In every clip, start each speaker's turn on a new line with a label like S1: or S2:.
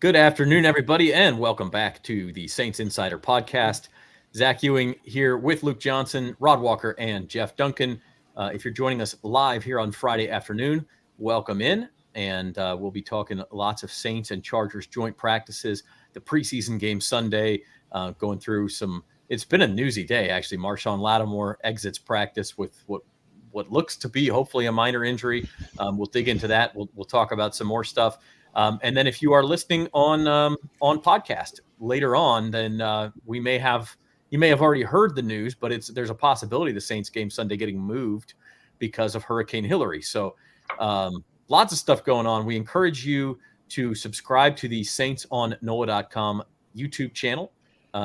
S1: Good afternoon, everybody, and welcome back to the Saints Insider Podcast. Zach Ewing here with Luke Johnson, Rod Walker, and Jeff Duncan. If you're joining us live here on Friday afternoon, welcome in. And we'll be talking lots of Saints and Chargers joint practices, the preseason game Sunday, going through some. It's been a newsy day, actually. Marshon Lattimore exits practice with what looks to be hopefully a minor injury. We'll dig into that. We'll talk about some more stuff. And then if you are listening on podcast later on, then you may have already heard the news, but there's a possibility the Saints game Sunday getting moved because of Hurricane Hilary. So lots of stuff going on. We encourage you to subscribe to the saintsonnola.com YouTube channel.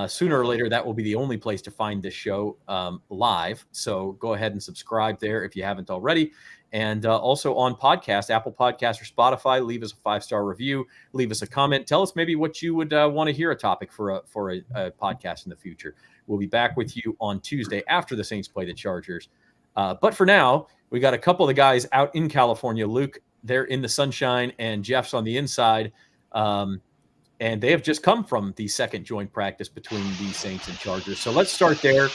S1: Sooner or later, that will be the only place to find this show live. So go ahead and subscribe there if you haven't already. And also on podcast, Apple Podcasts or Spotify, leave us a 5-star review, leave us a comment. Tell us maybe what you would want to hear a topic for a podcast in the future. We'll be back with you on Tuesday after the Saints play the Chargers. But for now, we got a couple of the guys out in California. Luke, they're in the sunshine, and Jeff's on the inside. And they have just come from the second joint practice between the Saints and Chargers. So let's start there.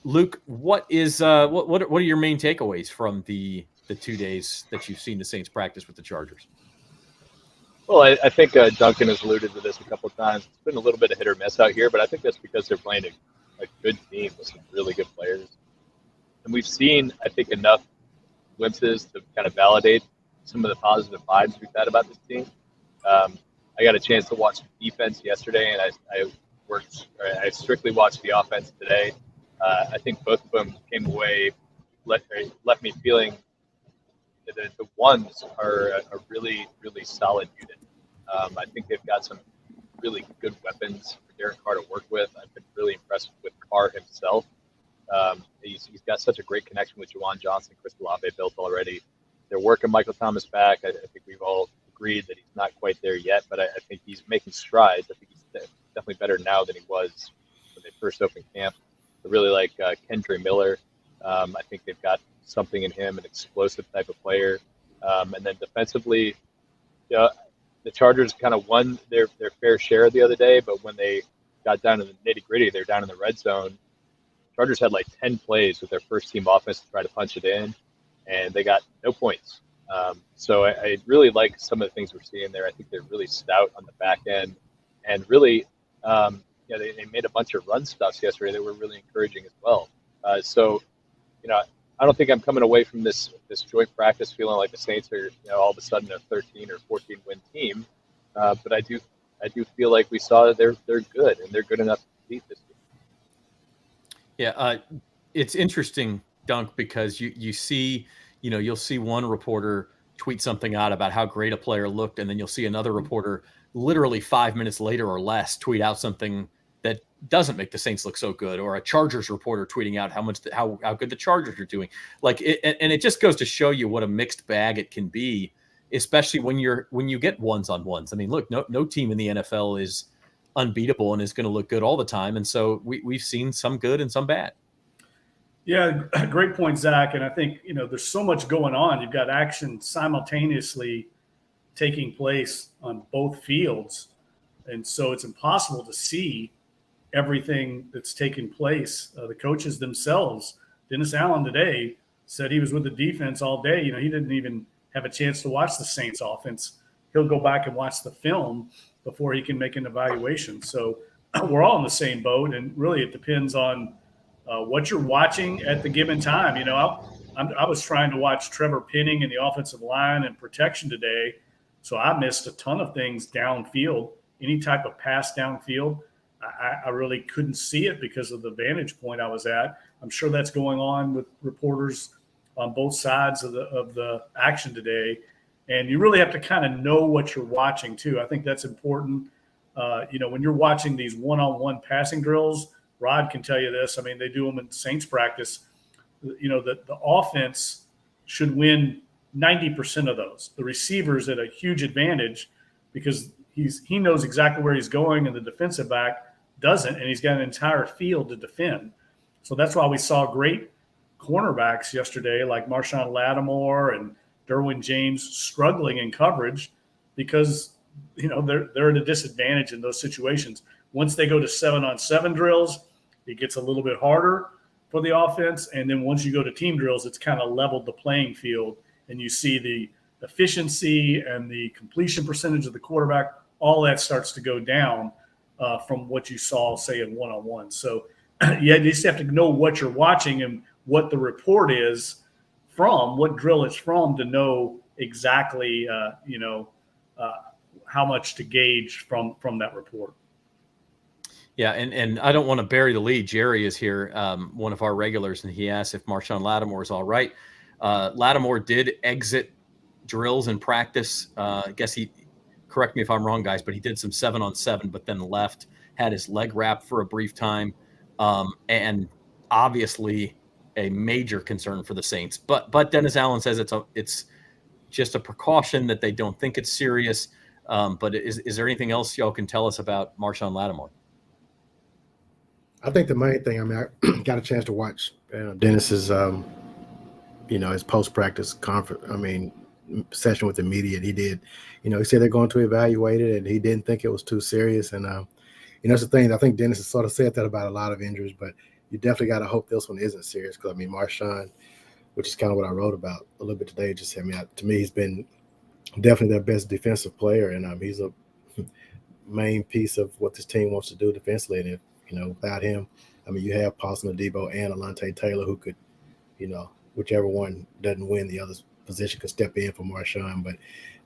S1: Luke, what are your main takeaways from the 2 days that you've seen the Saints practice with the Chargers?
S2: Well, I think Duncan has alluded to this a couple of times. It's been a little bit of hit or miss out here, but I think that's because they're playing a good team with some really good players. And we've seen, I think, enough glimpses to kind of validate some of the positive vibes we've had about this team. I got a chance to watch defense yesterday, and I strictly watched the offense today. I think both of them came away, left me feeling that the ones are a really, really solid unit. I think they've got some really good weapons for Derek Carr to work with. I've been really impressed with Carr himself. He's got such a great connection with Juwan Johnson, Chris Olave built already. They're working Michael Thomas back. I think we've all agreed that he's not quite there yet, but I think he's making strides. I think he's definitely better now than he was when they first opened camp. I really like Kendre Miller. I think they've got something in him, an explosive type of player. And then defensively, the Chargers kind of won their fair share the other day, but when they got down to the nitty-gritty, they're down in the red zone. Chargers had like 10 plays with their first team offense to try to punch it in, and they got no points. So I really like some of the things we're seeing there. I think they're really stout on the back end, and really, they made a bunch of run stuffs yesterday that were really encouraging as well. So, I don't think I'm coming away from this joint practice feeling like the Saints are, all of a sudden a 13 or 14 win team. But I do feel like we saw that they're good, and they're good enough to beat this team.
S1: Yeah, it's interesting, Dunk, because you see, you'll see one reporter tweet something out about how great a player looked, and then you'll see another reporter literally 5 minutes later or less tweet out something that doesn't make the Saints look so good, or a Chargers reporter tweeting out how good the Chargers are doing. And it just goes to show you what a mixed bag it can be, especially when you get ones on ones. I mean, look, no team in the NFL is unbeatable and is going to look good all the time, and so we've seen some good and some bad.
S3: Yeah, great point, Zach. And I think, there's so much going on. You've got action simultaneously taking place on both fields. And so it's impossible to see everything that's taking place. The coaches themselves, Dennis Allen today said he was with the defense all day. He didn't even have a chance to watch the Saints offense. He'll go back and watch the film before he can make an evaluation. So we're all in the same boat. And really it depends on what you're watching at the given time. I was trying to watch Trevor Penning in the offensive line and protection today, so I missed a ton of things downfield. Any type of pass downfield, I really couldn't see it because of the vantage point I was at. I'm sure that's going on with reporters on both sides of the action today, and you really have to kind of know what you're watching too. I think that's important. When you're watching these one-on-one passing drills, Rod can tell you this. I mean, they do them in Saints practice. The offense should win 90% of those. The receiver's at a huge advantage because he knows exactly where he's going, and the defensive back doesn't, and he's got an entire field to defend. So that's why we saw great cornerbacks yesterday, like Marshon Lattimore and Derwin James, struggling in coverage because they're at a disadvantage in those situations. Once they go to 7-on-7 drills, it gets a little bit harder for the offense, and then once you go to team drills, it's kind of leveled the playing field, and you see the efficiency and the completion percentage of the quarterback. All that starts to go down from what you saw, say, in one-on-one. So you just have to know what you're watching and what the report is from, what drill it's from, to know exactly, how much to gauge from that report.
S1: Yeah, and I don't want to bury the lead. Jerry is here, one of our regulars, and he asked if Marshon Lattimore is all right. Lattimore did exit drills in practice. I guess he, correct me if I'm wrong, guys, but he did some 7-on-7, but then left, had his leg wrapped for a brief time, and obviously a major concern for the Saints. But Dennis Allen says it's just a precaution, that they don't think it's serious. But is there anything else y'all can tell us about Marshon Lattimore?
S4: I think the main thing, I got a chance to watch Dennis's, his post-practice conference, session with the media. And he did, he said they're going to evaluate it, and he didn't think it was too serious. And, that's the thing. I think Dennis has sort of said that about a lot of injuries, but you definitely got to hope this one isn't serious. Because, Marshon, which is kind of what I wrote about a little bit today, just to me, he's been definitely their best defensive player. And he's a main piece of what this team wants to do defensively. And if, without him, you have Paulson Adebo and Alontae Taylor, who could, whichever one doesn't win, the other position could step in for Marshon. But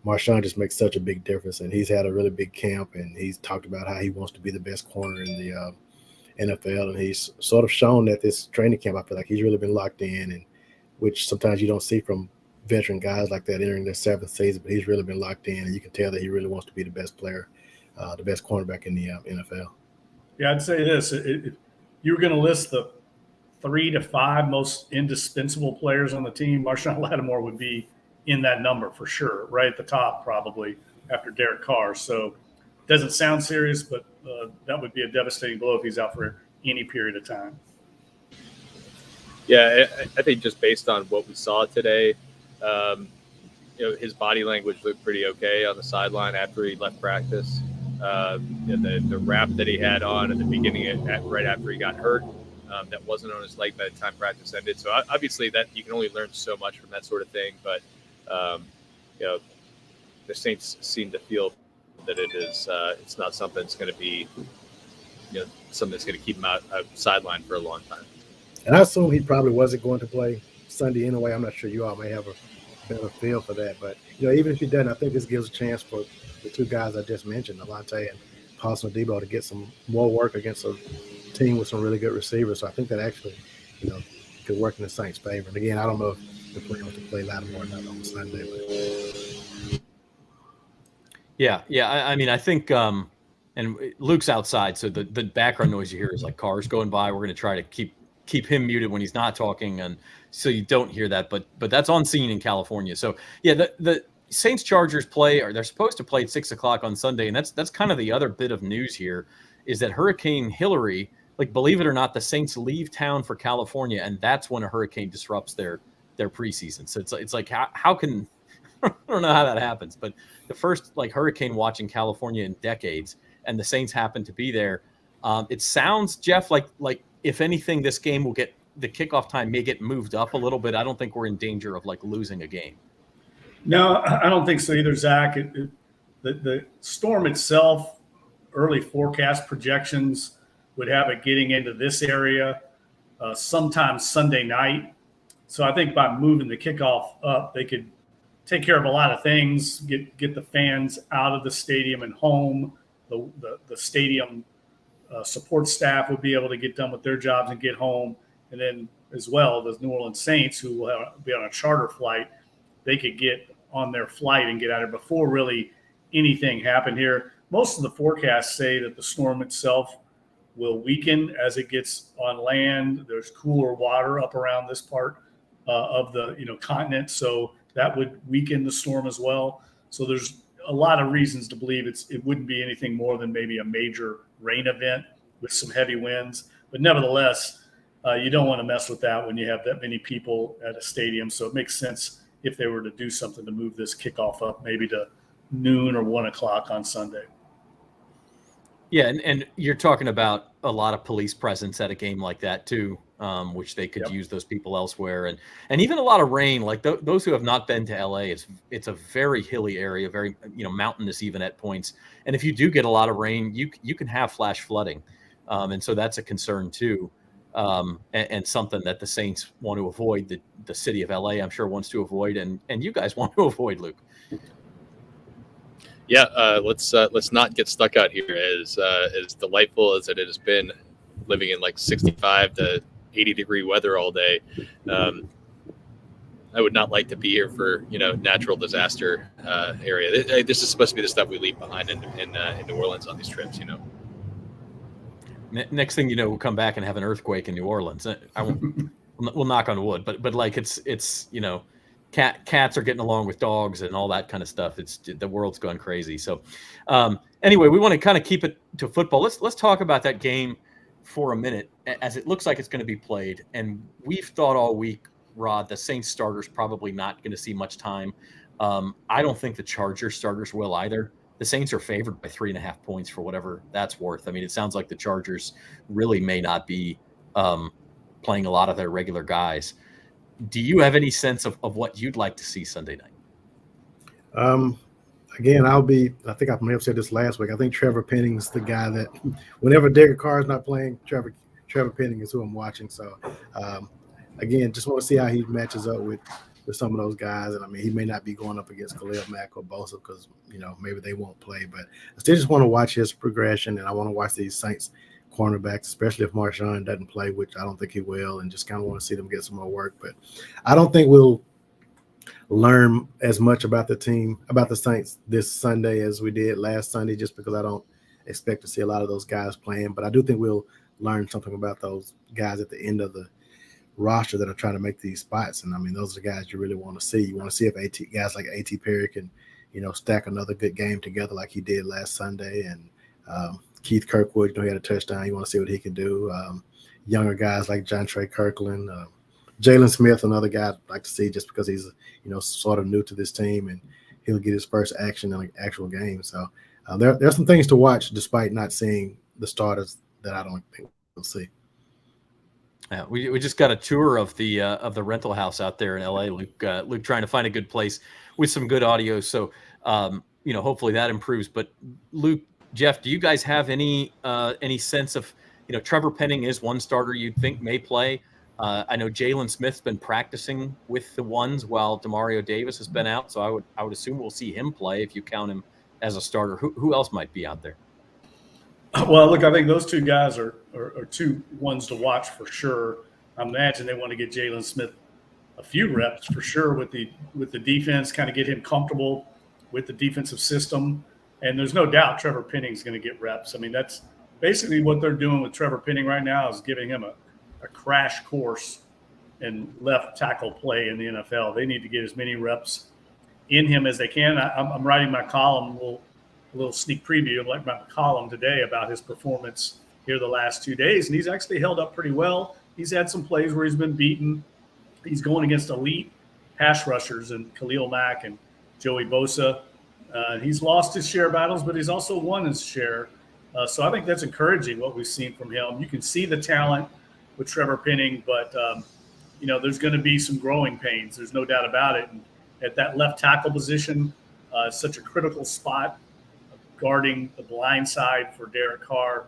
S4: Marshon just makes such a big difference, and he's had a really big camp, and he's talked about how he wants to be the best corner in the NFL, and he's sort of shown that this training camp. I feel like he's really been locked in, and which sometimes you don't see from veteran guys like that entering their 7th season, but he's really been locked in, and you can tell that he really wants to be the best player, the best cornerback in the NFL.
S3: Yeah, I'd say this. If you were going to list the 3 to 5 most indispensable players on the team, Marshon Lattimore would be in that number for sure, right at the top probably after Derek Carr. So it doesn't sound serious, but that would be a devastating blow if he's out for any period of time.
S2: Yeah, I think just based on what we saw today, his body language looked pretty okay on the sideline after he left practice. The wrap that he had on at the beginning, right after he got hurt, that wasn't on his leg by the time practice ended. So obviously that you can only learn so much from that sort of thing. But the Saints seem to feel that it's not something that's going to be something that's going to keep him out sideline for a long time.
S4: And I assume he probably wasn't going to play Sunday anyway. I'm not sure you all may have a better feel for that, but even if he doesn't, I think this gives a chance for the 2 guys I just mentioned, Alontae and Paulson Adebo, to get some more work against a team with some really good receivers. So I think that actually, could work in the Saints' favor. And again, I don't know if the plan was to play Lattimore or not on Sunday. But...
S1: Yeah. I think, and Luke's outside, so the background noise you hear is like cars going by. We're going to try to keep him muted when he's not talking, and so you don't hear that. But that's on scene in California. So yeah, the Saints Chargers play, or they're supposed to play at 6:00 on Sunday, and that's kind of the other bit of news here, is that Hurricane Hilary, believe it or not, the Saints leave town for California, and that's when a hurricane disrupts their preseason. So it's like how can I don't know how that happens, but the first hurricane watch in California in decades, and the Saints happen to be there. It sounds, Jeff, like if anything, this game will get the kickoff time may get moved up a little bit. I don't think we're in danger of losing a game.
S3: No, I don't think so either, Zach. The storm itself, early forecast projections would have it getting into this area sometime Sunday night. So I think by moving the kickoff up, they could take care of a lot of things, get the fans out of the stadium and home. The stadium support staff would be able to get done with their jobs and get home. And then as well, the New Orleans Saints, who will be on a charter flight, they could get on their flight and get out of it before really anything happened here. Most of the forecasts say that the storm itself will weaken as it gets on land. There's cooler water up around this part of the continent, so that would weaken the storm as well. So there's a lot of reasons to believe it wouldn't be anything more than maybe a major rain event with some heavy winds. But nevertheless, you don't want to mess with that when you have that many people at a stadium. So it makes sense if they were to do something to move this kickoff up, maybe to noon or 1 o'clock on Sunday.
S1: Yeah, and you're talking about a lot of police presence at a game like that too, which they could use those people elsewhere, and even a lot of rain. Like those who have not been to LA, it's a very hilly area, very mountainous even at points. And if you do get a lot of rain, you can have flash flooding, and so that's a concern too, and something that the Saints want to avoid. The city of LA, I'm sure, wants to avoid, and you guys want to avoid, Luke.
S2: Yeah, let's not get stuck out here. As delightful as it has been, living in like 65 to 80 degree weather all day. I would not like to be here for natural disaster area. This is supposed to be the stuff we leave behind in New Orleans on these trips.
S1: Next thing you know, we'll come back and have an earthquake in New Orleans. I won't. We'll knock on wood, but like it's cats are getting along with dogs and all that kind of stuff. The world's gone crazy. So anyway, we want to kind of keep it to football. Let's talk about that game for a minute, as it looks like it's going to be played. And we've thought all week, Rod, the Saints starters probably not going to see much time. I don't think the Chargers starters will either. The Saints are favored by 3.5 points for whatever that's worth. I mean, it sounds like the Chargers really may not be playing a lot of their regular guys. Do you have any sense of what you'd like to see Sunday night?
S4: Again, I think I may have said this last week. I think Trevor Penning's the guy that whenever Derek Carr is not playing, Trevor Penning is who I'm watching. So, again, just want to see how he matches up with some of those guys. And, I mean, he may not be going up against Khalil Mack or Bosa because, maybe they won't play. But I still just want to watch his progression, and I want to watch these Saints cornerbacks, especially if Marshon doesn't play, which I don't think he will, and just kind of want to see them get some more work. But I don't think we'll learn as much about the Saints this Sunday as we did last Sunday, just because I don't expect to see a lot of those guys playing. But I do think we'll learn something about those guys at the end of the roster that are trying to make these spots. And I mean, those are the guys you really want to see. You want to see if guys like A.T. Perry can, stack another good game together like he did last Sunday. And Keith Kirkwood, he had a touchdown. You want to see what he can do. Younger guys like John Trey Kirkland, Jalen Smith, another guy I'd like to see just because he's, sort of new to this team and he'll get his first action in an actual game. So there's some things to watch despite not seeing the starters that I don't think we'll see.
S1: Yeah, we just got a tour of the rental house out there in LA, Luke trying to find a good place with some good audio. So, hopefully that improves. But Luke, Jeff, do you guys have any sense of, Trevor Penning is one starter you'd think may play. I know Jalen Smith's been practicing with the ones while Demario Davis has been out. So I would assume we'll see him play if you count him as a starter. Who else might be out there?
S3: Well, look, I think those two guys are two ones to watch for sure. I imagine they want to get Jalen Smith a few reps for sure with the defense, kind of get him comfortable with the defensive system. And there's no doubt Trevor Penning's going to get reps. I mean, that's basically what they're doing with Trevor Penning right now, is giving him a crash course in left tackle play in the NFL. They need to get as many reps in him as they can. I'm writing my column, a little sneak preview of my column today about his performance here the last 2 days, and he's actually held up pretty well. He's had some plays where he's been beaten. He's going against elite pass rushers and Khalil Mack and Joey Bosa. He's lost his share of battles, but he's also won his share. So I think that's encouraging what we've seen from him. You can see the talent with Trevor Penning, but there's going to be some growing pains. There's no doubt about it. And at that left tackle position, such a critical spot, guarding the blind side for Derek Carr.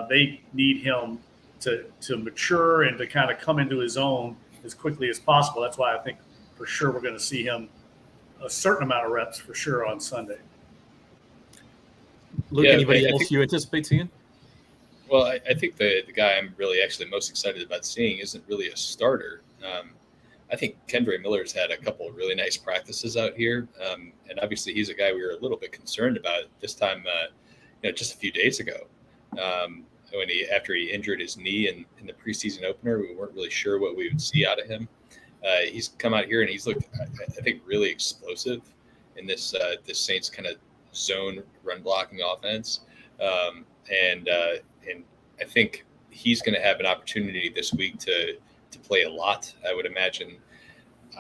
S3: They need him to mature and to kind of come into his own as quickly as possible. That's why I think for sure we're going to see him a certain amount of reps for sure on Sunday.
S1: Luke, anybody else you anticipate seeing?
S2: Well, I think the guy I'm really actually most excited about seeing isn't really a starter. I think Kendre Miller's had a couple of really nice practices out here. And obviously he's a guy we were a little bit concerned about this time, just a few days ago. After he injured his knee in the preseason opener, we weren't really sure what we would see out of him. He's come out here and he's looked, I think, really explosive in this Saints kind of zone run blocking offense. And I think he's going to have an opportunity this week to play a lot. I would imagine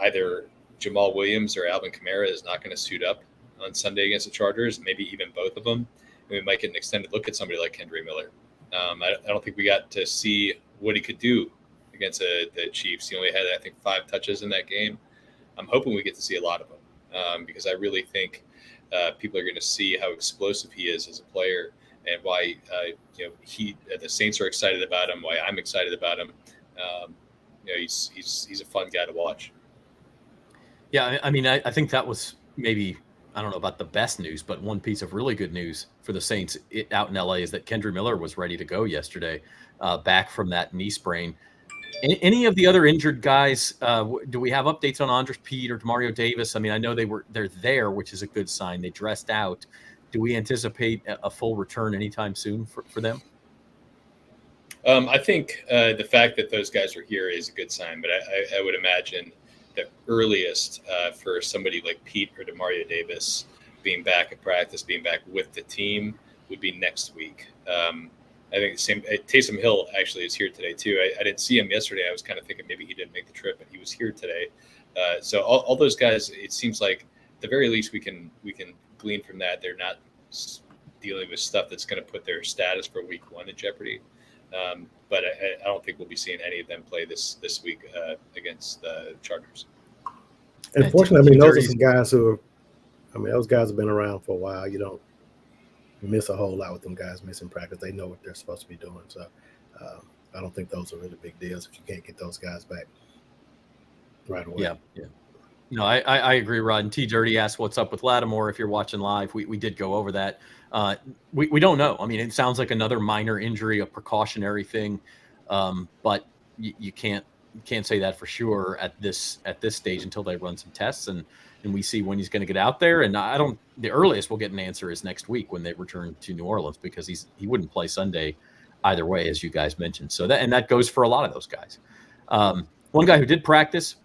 S2: either Jamal Williams or Alvin Kamara is not going to suit up
S5: on Sunday against the Chargers, maybe even both of them. And we might get an extended look at somebody like Kendre Miller. I don't think we got to see what he could do against the Chiefs. He only had, I think, 5 touches in that game. I'm hoping we get to see a lot of them because I really think people are going to see how explosive he is as a player and why the Saints are excited about him, why I'm excited about him. He's a fun guy to watch.
S1: Yeah, I mean, I think that was maybe, I don't know about the best news, but one piece of really good news for the Saints out in LA is that Kendre Miller was ready to go yesterday, back from that knee sprain. Any of the other injured guys, do we have updates on Andres Pete or Demario Davis? I mean, I know they're there, which is a good sign. They dressed out. Do we anticipate a full return anytime soon for them?
S5: I think the fact that those guys are here is a good sign, but I would imagine the earliest for somebody like Pete or Demario Davis being back at practice, being back with the team would be next week. I think the same. Taysom Hill actually is here today too. I didn't see him yesterday. I was kind of thinking maybe he didn't make the trip, but he was here today. So all those guys, it seems like at the very least we can glean from that they're not dealing with stuff that's going to put their status for week 1 in jeopardy. But I don't think we'll be seeing any of them play this week against the Chargers.
S4: Unfortunately, I mean, those are some guys those guys have been around for a while. You don't miss a whole lot with them guys missing practice. They know what they're supposed to be doing. So I don't think those are really big deals if you can't get those guys back right away.
S1: Yeah. No, I agree, Rod. And T Dirty asked what's up with Lattimore. If you're watching live, we did go over that. We don't know. I mean, it sounds like another minor injury, a precautionary thing, but you can't say that for sure at this stage until they run some tests and we see when he's going to get out there. And the earliest we'll get an answer is next week when they return to New Orleans, because he wouldn't play Sunday either way, as you guys mentioned. So that goes for a lot of those guys. One guy who did practice,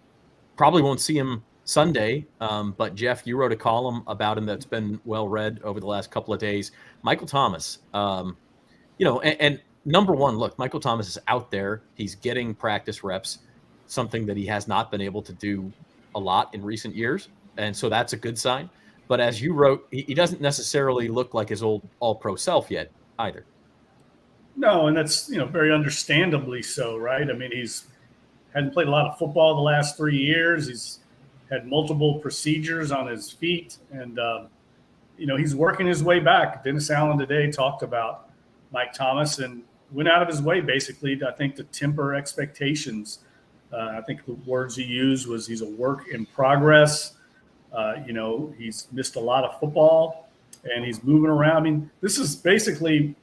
S1: probably won't see him Sunday, but Jeff, you wrote a column about him that's been well read over the last couple of days. Michael Thomas, and number one, look, Michael Thomas is out there. He's getting practice reps, something that he has not been able to do a lot in recent years. And so that's a good sign. But as you wrote, he doesn't necessarily look like his old all-pro self yet either.
S3: No, and that's, very understandably so, right? I mean, he's hadn't played a lot of football the last 3 years. He's had multiple procedures on his feet, and, he's working his way back. Dennis Allen today talked about Mike Thomas and went out of his way, basically, I think, to temper expectations. I think the words he used was he's a work in progress. He's missed a lot of football, and he's moving around. I mean, this is basically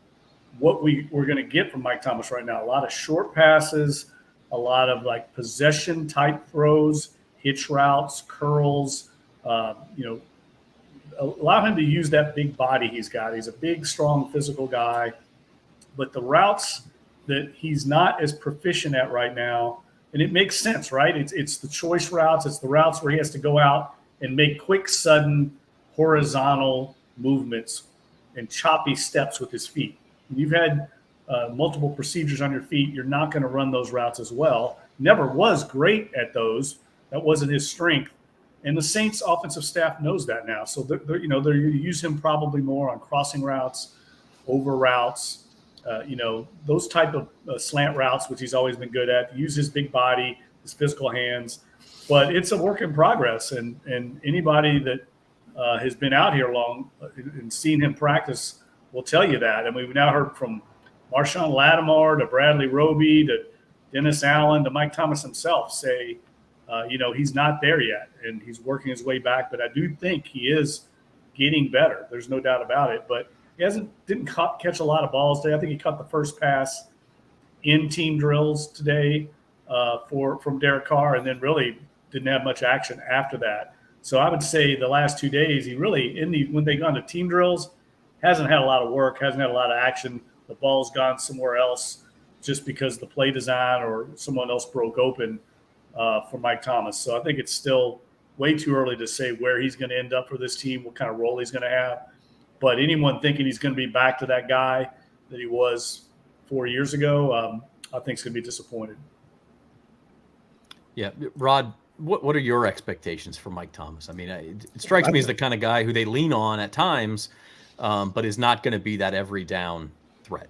S3: what we're going to get from Mike Thomas right now. A lot of short passes, a lot of like possession type throws, hitch routes, curls, allow him to use that big body he's got. He's a big, strong, physical guy, but the routes that he's not as proficient at right now, and it makes sense, right? It's the choice routes. It's the routes where he has to go out and make quick, sudden, horizontal movements and choppy steps with his feet. When you've had multiple procedures on your feet, you're not going to run those routes as well. Never was great at those. That wasn't his strength. And the Saints offensive staff knows that now. So they're going to use him probably more on crossing routes, over routes, those type of slant routes, which he's always been good at. Use his big body, his physical hands. But it's a work in progress. And anybody that has been out here long and seen him practice will tell you that. And we've now heard from Marshon Lattimore to Bradley Roby to Dennis Allen to Mike Thomas himself say, he's not there yet, and he's working his way back. But I do think he is getting better. There's no doubt about it. But he didn't catch a lot of balls today. I think he caught the first pass in team drills today from Derek Carr, and then really didn't have much action after that. So I would say the last 2 days, he really when they gone to team drills, hasn't had a lot of work, hasn't had a lot of action. The ball's gone somewhere else just because the play design or someone else broke open for Mike Thomas. So I think it's still way too early to say where he's going to end up for this team, what kind of role he's going to have. But anyone thinking he's going to be back to that guy that he was 4 years ago, I think is going to be disappointed.
S1: Yeah, Rod, what are your expectations for Mike Thomas? I mean, it strikes me as the kind of guy who they lean on at times, but is not going to be that every down threat.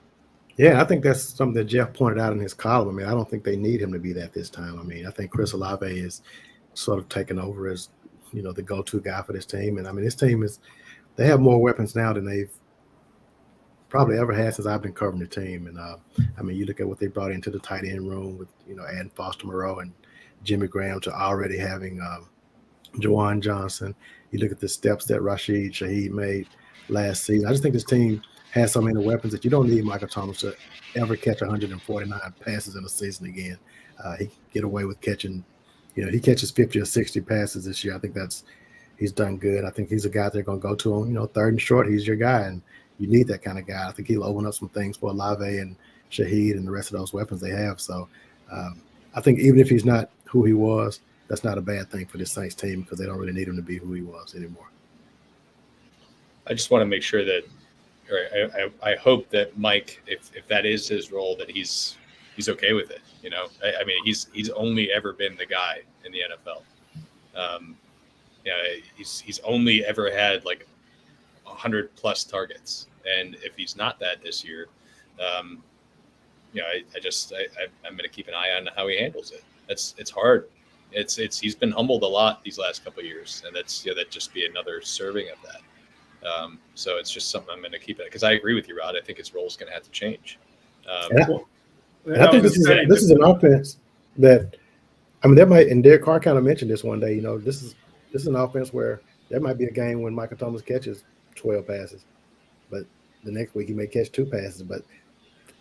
S4: Yeah, I think that's something that Jeff pointed out in his column. I mean, I don't think they need him to be that this time. I mean, I think Chris Olave is sort of taken over as, the go-to guy for this team. And I mean, this team they have more weapons now than they've probably ever had since I've been covering the team. And I mean, you look at what they brought into the tight end room with, adding Foster Moreau and Jimmy Graham to already having Juwan Johnson. You look at the steps that Rashid Shaheed made last season. I just think this team has so many weapons that you don't need Michael Thomas to ever catch 149 passes in a season again. He can get away with catching, he catches 50 or 60 passes this year. I think he's done good. I think he's a guy they're going to go to on, third and short. He's your guy, and you need that kind of guy. I think he'll open up some things for Olave and Shaheed and the rest of those weapons they have. So I think even if he's not who he was, that's not a bad thing for this Saints team because they don't really need him to be who he was anymore.
S5: I just want to make sure that, or I hope that Mike, if that is his role, that he's okay with it. I mean, he's only ever been the guy in the NFL. He's only ever had like 100+ targets, and if he's not that this year, I'm going to keep an eye on how he handles it. It's hard. He's been humbled a lot these last couple of years, and that just be another serving of that. So it's just something I'm going to keep it because I agree with you, Rod. I think his role is going to have to change.
S4: And I think this is an offense that, I mean, that might, and Derek Carr kind of mentioned this one day. This is an offense where there might be a game when Michael Thomas catches 12 passes, but the next week he may catch 2 passes. But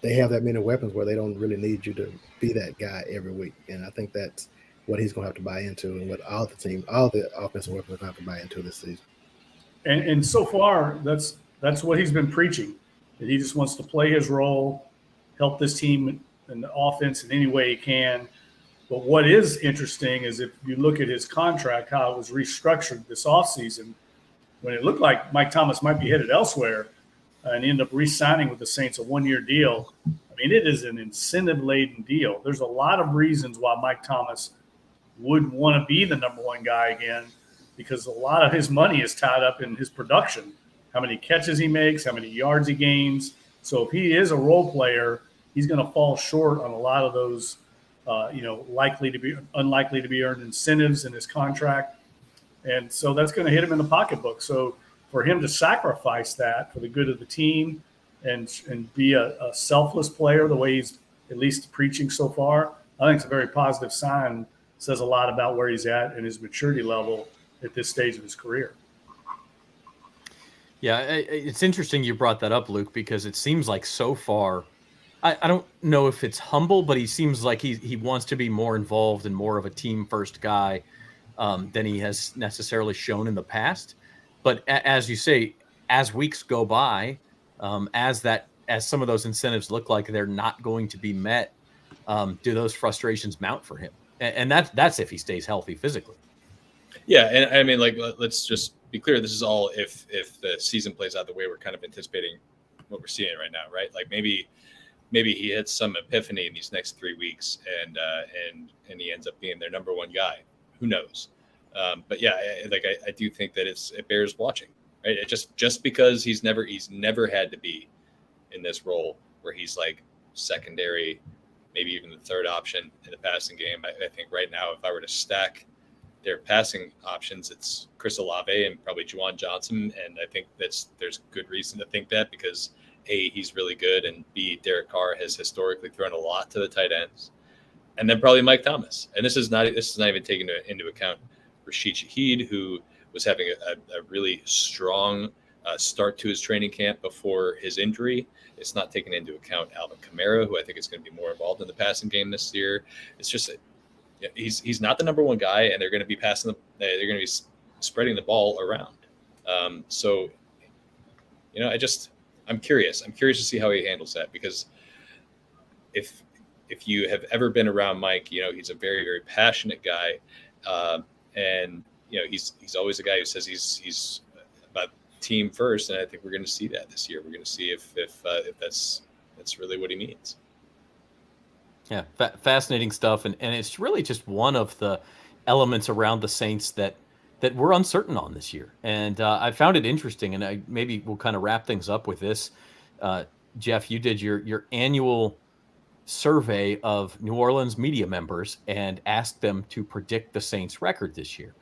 S4: they have that many weapons where they don't really need you to be that guy every week. And I think that's what he's going to have to buy into, and what all the offensive weapons are going to have to buy into this season.
S3: And so far, that's what he's been preaching. That he just wants to play his role, help this team in the offense in any way he can. But what is interesting is if you look at his contract, how it was restructured this offseason, when it looked like Mike Thomas might be headed elsewhere, and he ended up re-signing with the Saints a 1-year deal. I mean, it is an incentive-laden deal. There's a lot of reasons why Mike Thomas would want to be the number one guy again, because a lot of his money is tied up in his production, how many catches he makes, how many yards he gains. So if he is a role player, he's going to fall short on a lot of those, unlikely to be earned incentives in his contract. And so that's going to hit him in the pocketbook. So for him to sacrifice that for the good of the team and be a selfless player the way he's at least preaching so far, I think it's a very positive sign. Says a lot about where he's at and his maturity level at this stage of his career.
S1: Yeah, it's interesting you brought that up, Luke, because it seems like so far, I don't know if it's humble, but he seems like he wants to be more involved and more of a team-first guy than he has necessarily shown in the past. But as you say, as weeks go by, as some of those incentives look like they're not going to be met, do those frustrations mount for him? And that's if he stays healthy physically.
S5: Yeah, and I mean, like, let's just be clear. This is all if the season plays out the way we're kind of anticipating what we're seeing right now, right? Like maybe he hits some epiphany in these next 3 weeks, and he ends up being their number one guy. Who knows? But yeah, I do think that it bears watching, right? It just because he's never had to be in this role where he's like secondary, maybe even the third option in the passing game. I think right now, if I were to stack their passing options, it's Chris Olave and probably Juwan Johnson. And I think there's good reason to think that because A, he's really good, and B, Derek Carr has historically thrown a lot to the tight ends. And then probably Mike Thomas. And this is not even taking into account Rashid Shaheed, who was having a really strong start to his training camp before his injury. It's not taking into account Alvin Kamara, who I think is going to be more involved in the passing game this year. It's just he's not the number one guy, and they're going to be they're going to be spreading the ball around. So, I'm curious. I'm curious to see how he handles that, because if you have ever been around Mike, he's a very, very passionate guy, and he's always a guy who says he's about team first, and I think we're going to see that this year. We're going to see if that's really what he means.
S1: Yeah, fascinating stuff, and it's really just one of the. elements around the Saints that we're uncertain on this year. And I found it interesting, and maybe we'll kind of wrap things up with this. Jeff, you did your annual survey of New Orleans media members and asked them to predict the Saints record this year.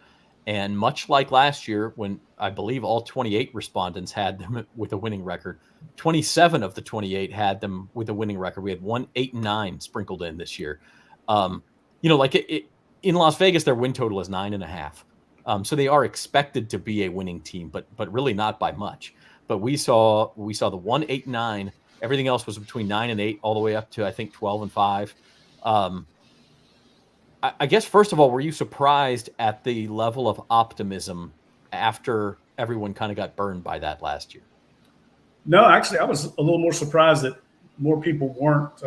S1: And much like last year, when I believe all 28 respondents had them with a winning record, 27 of the 28 had them with a winning record. We had 8-9 sprinkled in this year. Like in Las Vegas, their win total is 9.5. So they are expected to be a winning team, but really not by much. But we saw the 1-8-9. Everything else was between 9 and 8, all the way up to I think 12 and 5. I guess first of all, were you surprised at the level of optimism after everyone kind of got burned by that last year?
S3: No, actually, I was a little more surprised that more people weren't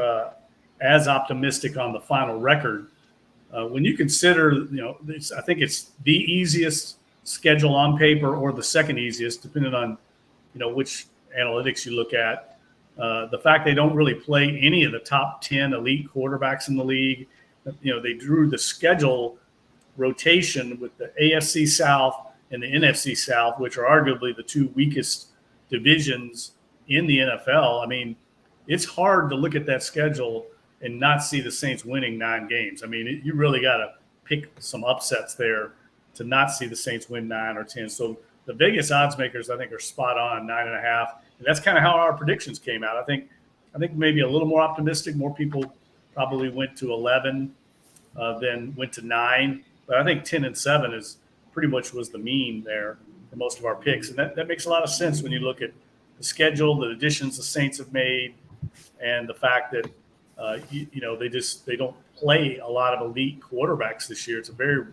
S3: as optimistic on the final record. When you consider, I think it's the easiest schedule on paper or the second easiest, depending on, which analytics you look at. The fact they don't really play any of the top 10 elite quarterbacks in the league. They drew the schedule rotation with the AFC South and the NFC South, which are arguably the two weakest divisions in the NFL. I mean, it's hard to look at that schedule and not see the Saints winning 9 games. I mean, you really got to pick some upsets there to not see the Saints win 9 or 10. So the Vegas odds makers, I think, are spot on, 9.5. And that's kind of how our predictions came out. I think maybe a little more optimistic. More people probably went to 11 than went to 9. But I think 10 and 7 is pretty much was the mean there for most of our picks. And that makes a lot of sense when you look at the schedule, the additions the Saints have made, and the fact that, they don't play a lot of elite quarterbacks this year. It's a very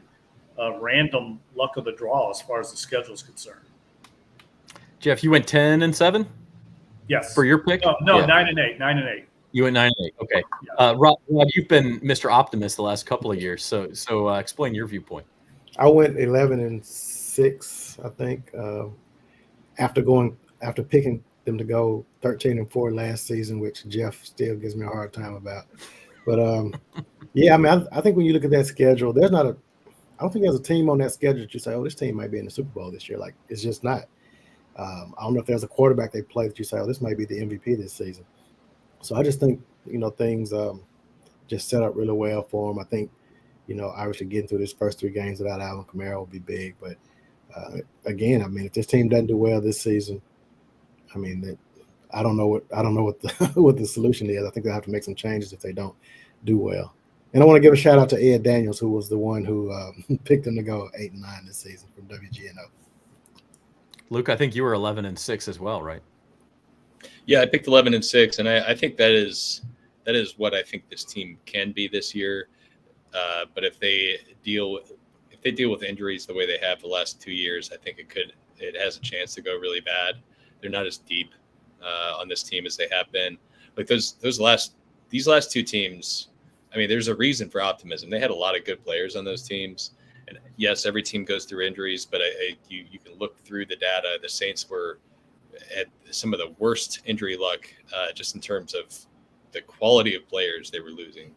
S3: random luck of the draw as far as the schedule is concerned.
S1: Jeff, you went 10 and 7?
S3: Yes.
S1: For your pick?
S3: No, yeah. 9 and 8. 9 and 8.
S1: You went 9 and 8. Okay.
S3: Yeah.
S1: Rob, you've been Mr. Optimist the last couple of years. So explain your viewpoint.
S4: I went 11 and 6, I think, after picking them to go 13 and 4 last season, which Jeff still gives me a hard time about. But yeah, I mean, I think when you look at that schedule, I don't think there's a team on that schedule that you say, oh, this team might be in the Super Bowl this year. Like, it's just not. I don't know if there's a quarterback they play that you say, oh, this might be the MVP this season. So I just think, things just set up really well for them. I think, obviously getting through these first 3 games without Alvin Kamara will be big. But again, I mean, if this team doesn't do well this season, I mean, I don't know what what the solution is. I think they'll have to make some changes if they don't do well. And I want to give a shout out to Ed Daniels, who was the one who picked them to go 8 and 9 this season from WGNO.
S1: Luke, I think you were 11 and 6 as well, right?
S5: Yeah, I picked 11 and 6, and I think that is what I think this team can be this year. But if they deal with injuries the way they have the last 2 years, I think it has a chance to go really bad. They're not as deep on this team as they have been. Like these last 2 teams, I mean, there's a reason for optimism. They had a lot of good players on those teams. And yes, every team goes through injuries, but you can look through the data. The Saints were at some of the worst injury luck just in terms of the quality of players they were losing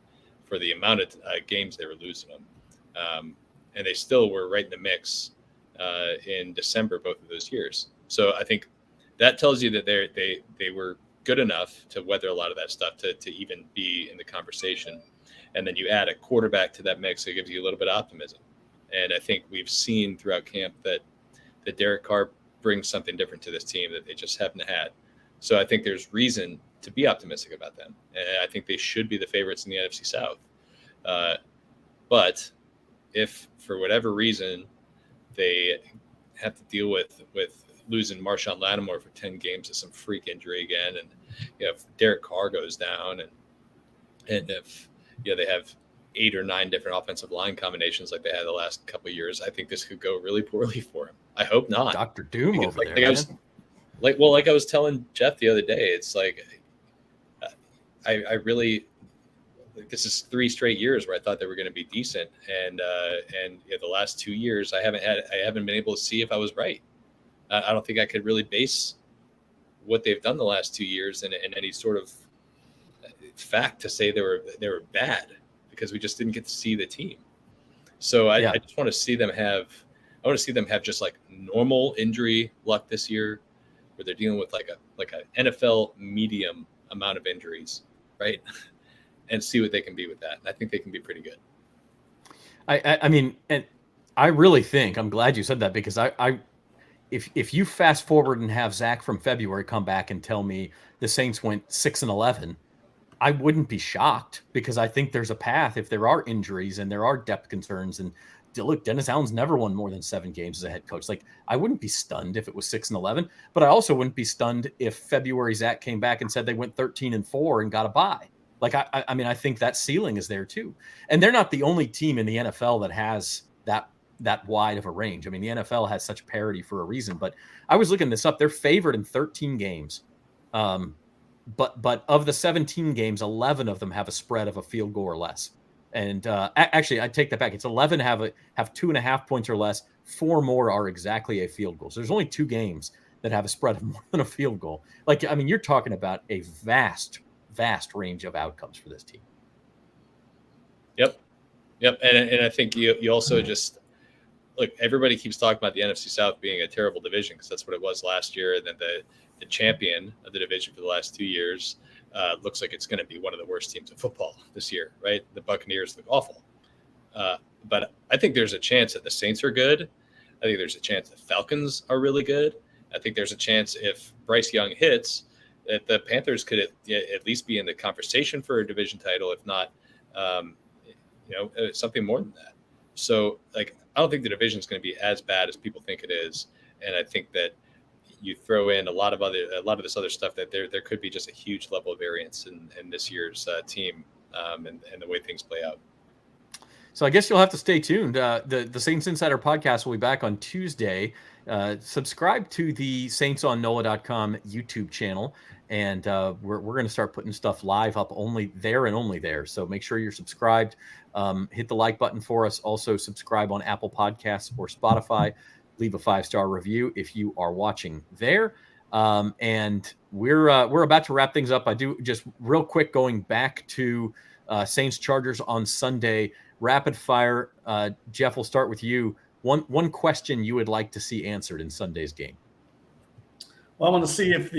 S5: for the amount of games they were losing them. And they still were right in the mix in December both of those years. So I think that tells you that they were good enough to weather a lot of that stuff to even be in the conversation. And then you add a quarterback to that mix, it gives you a little bit of optimism. And I think we've seen throughout camp that Derek Carr brings something different to this team that they just haven't had. So I think there's reason to be optimistic about them. And I think they should be the favorites in the NFC South. But if for whatever reason they have to deal with losing Marshon Lattimore for 10 games to some freak injury again, and if Derek Carr goes down, and if they have 8 or 9 different offensive line combinations like they had the last couple of years, I think this could go really poorly for him. I hope not.
S1: Dr. Doom over there.
S5: Like I was telling Jeff the other day, it's like I really this is 3 straight years where I thought they were going to be decent, and the last 2 years I haven't been able to see if I was right. I don't think I could really base what they've done the last 2 years in any sort of fact to say they were bad, because we just didn't get to see the team. So I just want to see them have. I want to see them have just like normal injury luck this year, where they're dealing with like a NFL medium amount of injuries, right? And see what they can be with that. And I think they can be pretty good.
S1: I mean, and I really think, I'm glad you said that, because if you fast forward and have Zach from February come back and tell me the Saints went 6-11, I wouldn't be shocked, because I think there's a path if there are injuries and there are depth concerns. And look, Dennis Allen's never won more than 7 games as a head coach. Like, I wouldn't be stunned if it was 6-11, but I also wouldn't be stunned if February Zach came back and said they went 13-4 and got a bye. Like, I mean, I think that ceiling is there too. And they're not the only team in the NFL that has that wide of a range. I mean, the NFL has such parity for a reason, but I was looking this up. They're favored in 13 games. But of the 17 games, 11 of them have a spread of a field goal or less. And actually, I take that back. It's 11 have 2.5 points or less. 4 more are exactly a field goal. So there's only 2 games that have a spread of more than a field goal. Like, I mean, you're talking about a vast range of outcomes for this team. Yep.
S5: And I think you also just look, everybody keeps talking about the NFC South being a terrible division, because that's what it was last year. And then the champion of the division for the last 2 years looks like it's going to be one of the worst teams in football this year, right? The Buccaneers look awful. But I think there's a chance that the Saints are good. I think there's a chance the Falcons are really good. I think there's a chance if Bryce Young hits, that the Panthers could at least be in the conversation for a division title, if not, something more than that. So, like, I don't think the division is going to be as bad as people think it is, and I think that you throw in a lot of this other stuff, that there could be just a huge level of variance in this year's team and the way things play out.
S1: So I guess you'll have to stay tuned. The Saints Insider podcast will be back on Tuesday. Subscribe to the saintsonnola.com YouTube channel, and we're going to start putting stuff live up only there. So make sure you're subscribed. Hit the like button for us. Also subscribe on Apple Podcasts or Spotify. Leave a 5-star review if you are watching there. And we're about to wrap things up. I do just real quick, going back to Saints Chargers on Sunday. Rapid fire. Jeff, we'll start with you. One question you would like to see answered in Sunday's game.
S3: Well, I want to see if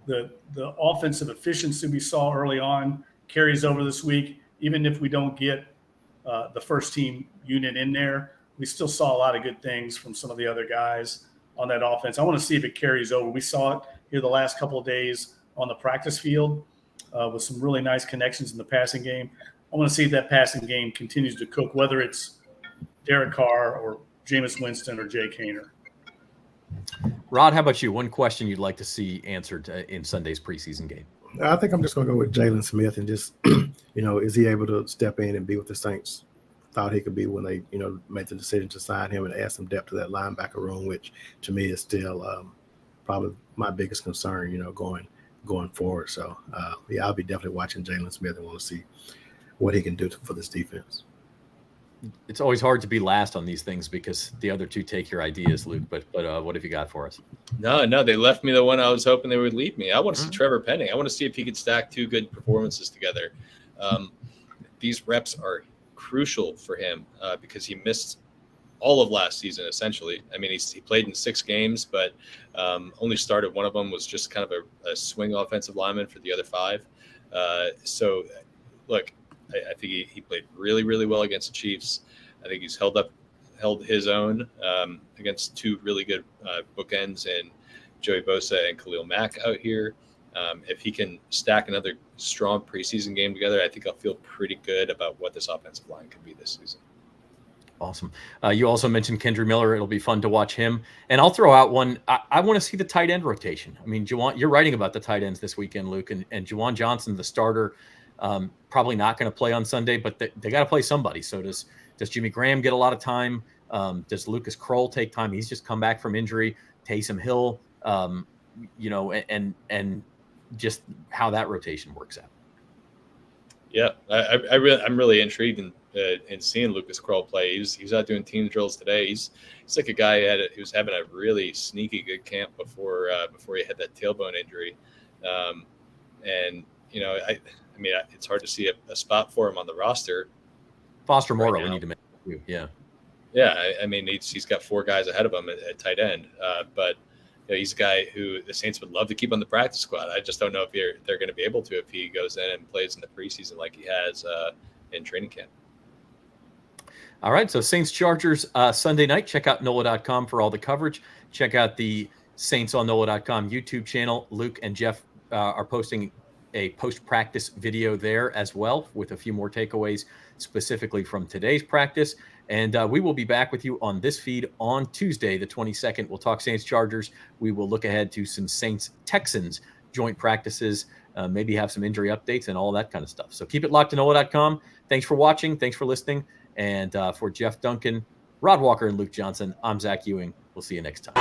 S3: the offensive efficiency we saw early on carries over this week. Even if we don't get the first team unit in there, we still saw a lot of good things from some of the other guys on that offense. I want to see if it carries over. We saw it here the last couple of days on the practice field with some really nice connections in the passing game. I want to see if that passing game continues to cook, whether it's Derek Carr or Jameis Winston or Jay Kaner.
S1: Rod, how about you? One question you'd like to see answered in Sunday's preseason game?
S4: I think I'm just going to go with Jalen Smith and just, is he able to step in and be what the Saints thought he could be when they, made the decision to sign him and add some depth to that linebacker room, which to me is still probably my biggest concern, going forward. So, I'll be definitely watching Jalen Smith and want to see what he can do for this defense.
S1: It's always hard to be last on these things because the other two take your ideas, Luke. But what have you got for us?
S5: No, they left me the one I was hoping they would leave me. I want to see Trevor Penning. I want to see if he could stack 2 good performances together. These reps are crucial for him because he missed all of last season, essentially. I mean, he played in 6 games, but only started one of them, was just kind of a swing offensive lineman for the other 5. So, look, I think he played really, really well against the Chiefs. I think he's held his own against 2 really good bookends in Joey Bosa and Khalil Mack out here. If he can stack another strong preseason game together, I think I'll feel pretty good about what this offensive line could be this season.
S1: Awesome. You also mentioned Kendry Miller. It'll be fun to watch him. And I'll throw out one. I want to see the tight end rotation. I mean, you're writing about the tight ends this weekend, Luke, and Juwan Johnson, the starter, probably not going to play on Sunday, but they got to play somebody. So does Jimmy Graham get a lot of time? Does Lucas Kroll take time? He's just come back from injury. Taysom Hill, and just how that rotation works out.
S5: Yeah, I'm really intrigued in seeing Lucas Kroll play. He's out doing team drills today. He's like a guy who was having a really sneaky good camp before he had that tailbone injury, I mean, it's hard to see a spot for him on the roster.
S1: Foster Moreau,
S5: right,
S1: we need to make. too. Yeah.
S5: Yeah, I mean, he's got 4 guys ahead of him at tight end, but he's a guy who the Saints would love to keep on the practice squad. I just don't know if they're going to be able to if he goes in and plays in the preseason like he has in training camp.
S1: All right, so Saints Chargers Sunday night. Check out NOLA.com for all the coverage. Check out the Saints on NOLA.com YouTube channel. Luke and Jeff are posting a post-practice video there as well with a few more takeaways specifically from today's practice. And we will be back with you on this feed on Tuesday, the 22nd. We'll talk Saints Chargers. We will look ahead to some Saints Texans joint practices, maybe have some injury updates and all that kind of stuff. So keep it locked to NOLA.com. Thanks for watching. Thanks for listening. And for Jeff Duncan, Rod Walker, and Luke Johnson, I'm Zach Ewing. We'll see you next time.